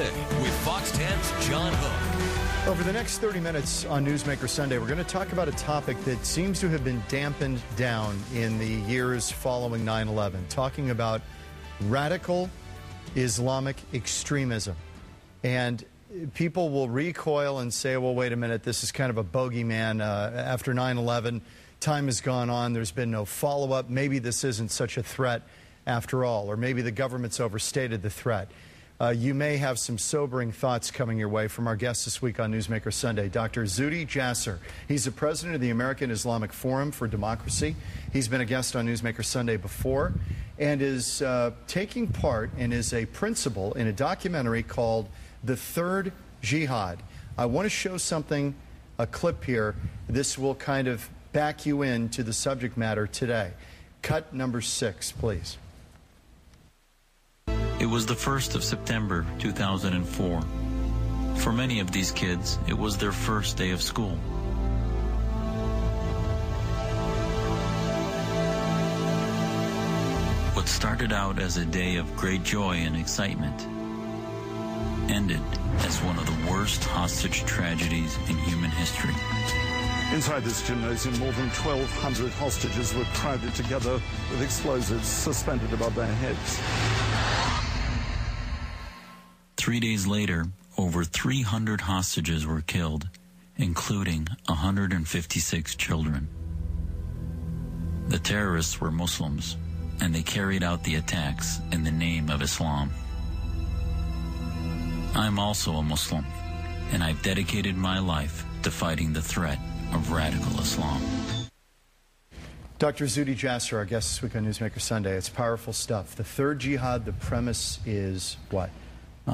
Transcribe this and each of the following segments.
Sunday with Fox 10's John Hook. Over the next 30 minutes on Newsmaker Sunday, we're going to talk about a topic that seems to have been dampened down in the years following 9/11, talking about radical Islamic extremism. And people will recoil and say, well, wait a minute, this is kind of a bogeyman. After 9/11, time has gone on, there's been no follow-up. Maybe this isn't such a threat after all, or maybe the government's overstated the threat. You may have some sobering thoughts coming your way from our guest this week on Newsmaker Sunday, Dr. Zuhdi Jasser. He's the president of the American Islamic Forum for Democracy. He's been a guest on Newsmaker Sunday before and is taking part and is a principal in a documentary called The Third Jihad. I want to show something, a clip here. This will kind of back you into the subject matter today. Cut number 6, please. It was the 1st of September, 2004. For many of these kids, it was their first day of school. What started out as a day of great joy and excitement ended as one of the worst hostage tragedies in human history. Inside this gymnasium, more than 1,200 hostages were crowded together with explosives suspended above their heads. 3 days later, over 300 hostages were killed, including 156 children. The terrorists were Muslims, and they carried out the attacks in the name of Islam. I'm also a Muslim, and I've dedicated my life to fighting the threat of radical Islam. Dr. Zuhdi Jasser, our guest this week on Newsmaker Sunday. It's powerful stuff. The Third Jihad, the premise is what?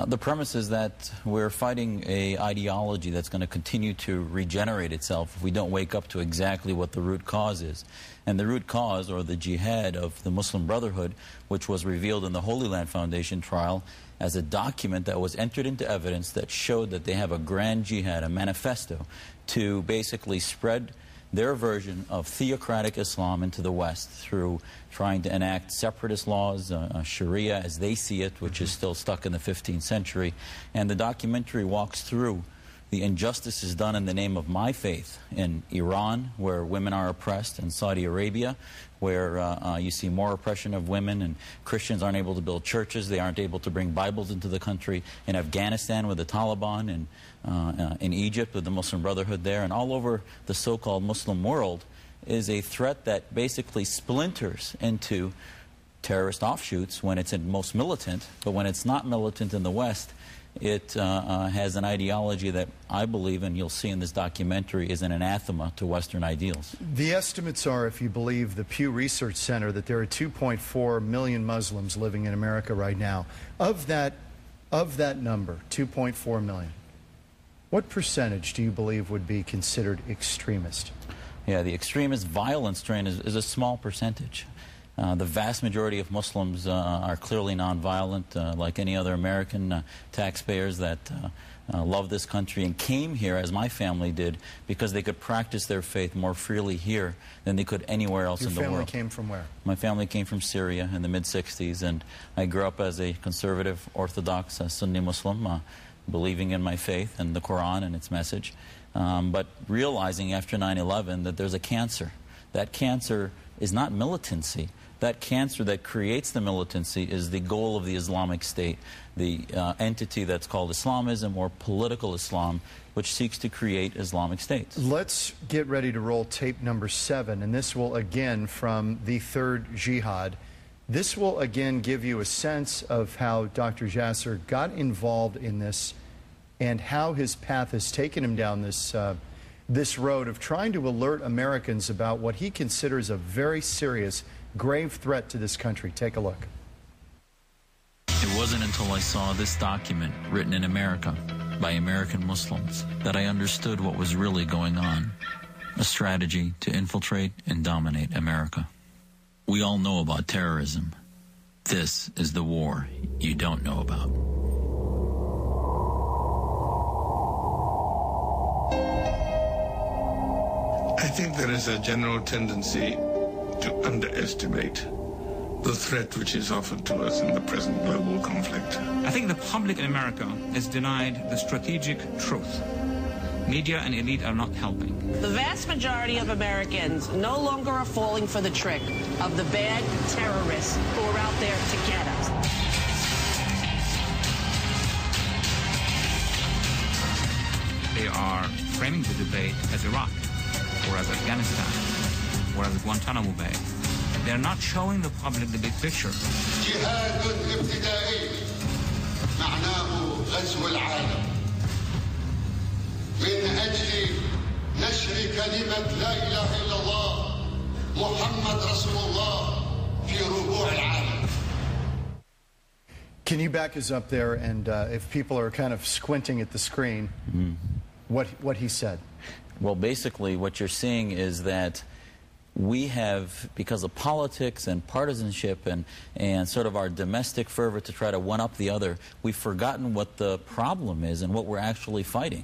The premise is that we're fighting an ideology that's going to continue to regenerate itself if we don't wake up to exactly what the root cause is. And the root cause, or the jihad of the Muslim Brotherhood, which was revealed in the Holy Land Foundation trial as a document that was entered into evidence that showed that they have a grand jihad, a manifesto, to basically spread their version of theocratic Islam into the West through trying to enact separatist laws, Sharia as they see it, which is still stuck in the 15th century. And the documentary walks through the injustices done in the name of my faith in Iran, where women are oppressed, in Saudi Arabia, where you see more oppression of women, and Christians aren't able to build churches, they aren't able to bring Bibles into the country, in Afghanistan with the Taliban, and in Egypt with the Muslim Brotherhood there, and all over the so-called Muslim world is a threat that basically splinters into terrorist offshoots when it's most militant, but when it's not militant in the West, it has an ideology that I believe, and you'll see in this documentary, is an anathema to Western ideals. The estimates are, if you believe the Pew Research Center, that there are 2.4 million Muslims living in America right now. Of that number, 2.4 million, what percentage do you believe would be considered extremist? Yeah, the extremist violent strain is a small percentage. The vast majority of Muslims are clearly nonviolent, like any other American taxpayers that love this country and came here, as my family did, because they could practice their faith more freely here than they could anywhere else in the world. Your family came from where? My family came from Syria in the mid-'60s, and I grew up as a conservative, Orthodox Sunni Muslim, believing in my faith and the Quran and its message, but realizing after 9/11 that there's a cancer. That cancer is not militancy. That cancer that creates the militancy is the goal of the Islamic State, the entity that's called Islamism or political Islam, which seeks to create Islamic states. Let's get ready to roll tape number 7, and this will again from the Third Jihad. This will again give you a sense of how Dr. Jasser got involved in this and how his path has taken him down this road of trying to alert Americans about what he considers a very serious, grave threat to this country. Take a look. It wasn't until I saw this document written in America by American Muslims that I understood what was really going on, a strategy to infiltrate and dominate America. We all know about terrorism. This is the war you don't know about. I think there is a general tendency to underestimate the threat which is offered to us in the present global conflict. I think the public in America is denied the strategic truth. Media and elite are not helping. The vast majority of Americans no longer are falling for the trick of the bad terrorists who are out there to get us. They are framing the debate as Iraq, or as Afghanistan, or as Guantanamo Bay. They're not showing the public the big picture. جهاد ابتدائي معناه غزو العالم من أجل نشر كلمة لا إله إلا الله محمد رسول الله في ربوع العالم. Can you back us up there, and if people are kind of squinting at the screen, what he said? Well, basically what you're seeing is that we have, because of politics and partisanship and sort of our domestic fervor to try to one-up the other, we've forgotten what the problem is and what we're actually fighting.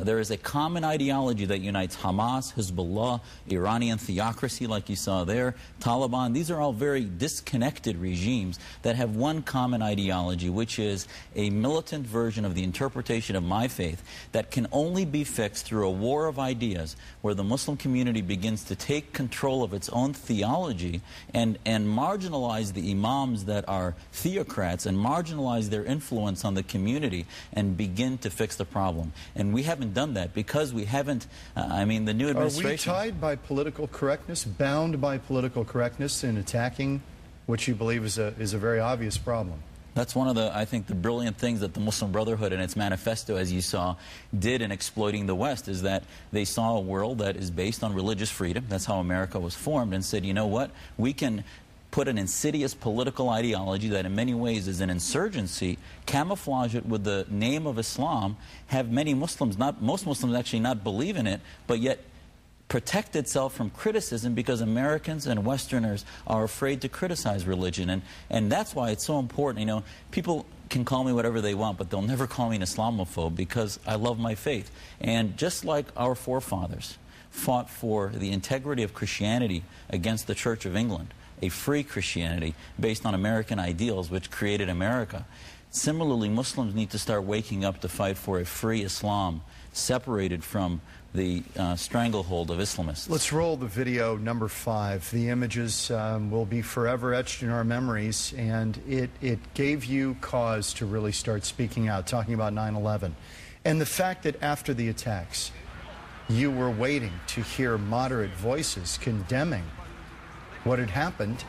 There is a common ideology that unites Hamas, Hezbollah, Iranian theocracy like you saw there, Taliban. These are all very disconnected regimes that have one common ideology, which is a militant version of the interpretation of my faith that can only be fixed through a war of ideas where the Muslim community begins to take control of its own theology and marginalize the imams that are theocrats and marginalize their influence on the community and begin to fix the problem. And we haven't done that because we haven't, I mean, the new administration... Are we tied by political correctness, bound by political correctness in attacking what you believe is a very obvious problem? That's one of the, I think, the brilliant things that the Muslim Brotherhood and its manifesto, as you saw, did in exploiting the West, is that they saw a world that is based on religious freedom. That's how America was formed, and said, you know what, we can put an insidious political ideology that in many ways is an insurgency, camouflage it with the name of Islam, have many Muslims, most Muslims actually not believe in it, but yet protect itself from criticism because Americans and Westerners are afraid to criticize religion. And that's why it's so important. You know, people can call me whatever they want, but they'll never call me an Islamophobe because I love my faith. And just like our forefathers fought for the integrity of Christianity against the Church of England, a free Christianity based on American ideals which created America, similarly, Muslims need to start waking up to fight for a free Islam separated from the stranglehold of Islamists. Let's roll the video number 5. The images will be forever etched in our memories, and it gave you cause to really start speaking out, talking about 9/11. And the fact that after the attacks, you were waiting to hear moderate voices condemning what had happened,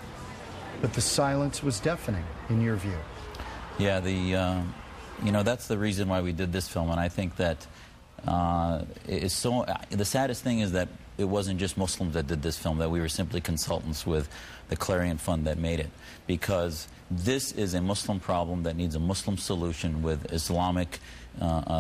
but the silence was deafening, in your view. Yeah, you know, that's the reason why we did this film, and I think that it's so, the saddest thing is that it wasn't just Muslims that did this film, that we were simply consultants with the Clarion Fund that made it, because this is a Muslim problem that needs a Muslim solution with Islamic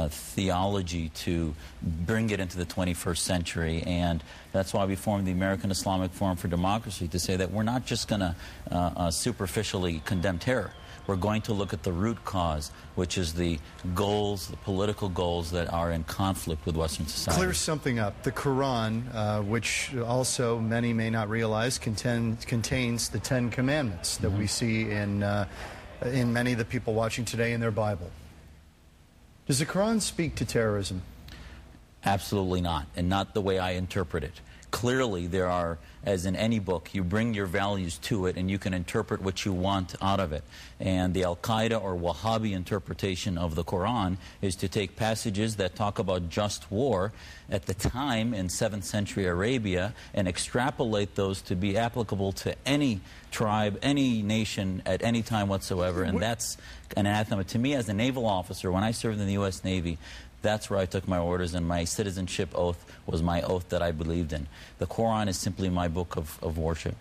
theology to bring it into the 21st century. And that's why we formed the American Islamic Forum for Democracy, to say that we're not just going to superficially condemn terror. We're going to look at the root cause, which is the goals, the political goals that are in conflict with Western society. Clear something up. The Quran, which also many may not realize, contains the 10 Commandments that we see in many of the people watching today in their Bible. Does the Quran speak to terrorism? Absolutely not, and not the way I interpret it. Clearly, there are, as in any book, you bring your values to it and you can interpret what you want out of it. And the Al-Qaeda or Wahhabi interpretation of the Quran is to take passages that talk about just war at the time in 7th century Arabia and extrapolate those to be applicable to any tribe, any nation, at any time whatsoever. And that's an anathema. To me, as a naval officer, when I served in the U.S. Navy, that's where I took my orders, and my citizenship oath was my oath that I believed in. The Quran is simply my book of worship.